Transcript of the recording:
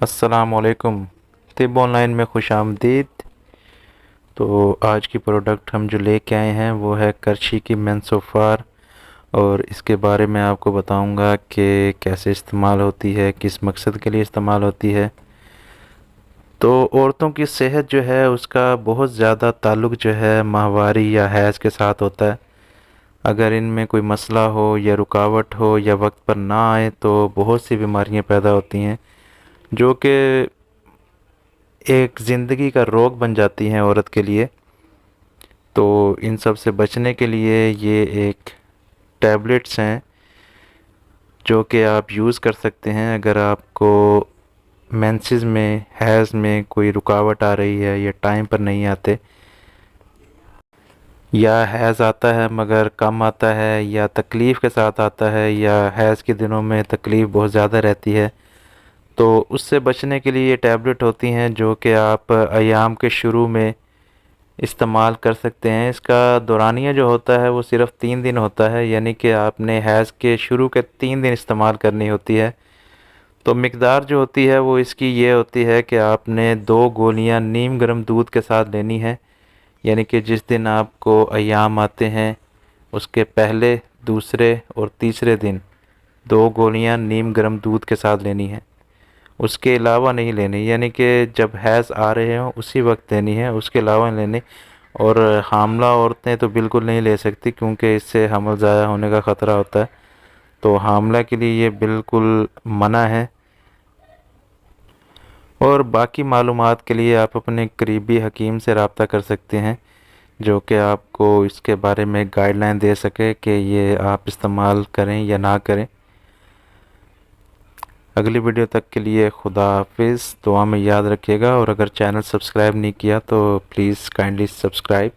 अस्सलामुअलैकुम। तिब ऑनलाइन में खुश आमदीद। तो आज की प्रोडक्ट हम जो लेके आए हैं वो है करशी की मेंसोफार, और इसके बारे में आपको बताऊंगा कि कैसे इस्तेमाल होती है, किस मकसद के लिए इस्तेमाल होती है। तो औरतों की सेहत जो है उसका बहुत ज़्यादा ताल्लुक़ जो है माहवारी या हैज़ के साथ होता है। अगर इनमें कोई मसला हो या रुकावट हो या वक्त पर ना आए तो बहुत सी बीमारियां पैदा होती हैं, जो कि एक ज़िंदगी का रोग बन जाती हैं औरत के लिए। तो इन सब से बचने के लिए ये एक टैबलेट्स हैं जो कि आप यूज़ कर सकते हैं। अगर आपको मेंसेस में, हैज़ में कोई रुकावट आ रही है या टाइम पर नहीं आते, या हैज़ आता है मगर कम आता है, या तकलीफ़ के साथ आता है, या हैज़ के दिनों में तकलीफ़ बहुत ज़्यादा रहती है, तो उससे बचने के लिए ये टैबलेट होती हैं जो कि आप अयाम के शुरू में इस्तेमाल कर सकते हैं। इसका दौरानिया जो होता है वो सिर्फ़ 3 दिन होता है, यानी कि आपने हैज़ के शुरू के 3 दिन इस्तेमाल करनी होती है। तो मिकदार जो होती है वो इसकी ये होती है कि आपने 2 गोलियां नीम गर्म दूध के साथ लेनी है, यानी कि जिस दिन आपको अयाम आते हैं उसके पहले, दूसरे और तीसरे दिन 2 गोलियां नीम गर्म दूध के साथ लेनी है। उसके अलावा नहीं लेनी, यानी कि जब हैज़ आ रहे हों उसी वक्त लेनी है, उसके अलावा नहीं लेनी। और हामला औरतें तो बिल्कुल नहीं ले सकती क्योंकि इससे हमल ज़ाया होने का ख़तरा होता है। तो हामला के लिए ये बिल्कुल मना है। और बाकी मालूमात के लिए आप अपने करीबी हकीम से रब्ता कर सकते हैं, जो कि आपको इसके बारे में गाइडलाइन दे सके कि ये आप इस्तेमाल करें या ना करें। अगली वीडियो तक के लिए खुदा हाफिज़। दुआ में याद रखिएगा, और अगर चैनल सब्सक्राइब नहीं किया तो प्लीज़ काइंडली सब्सक्राइब।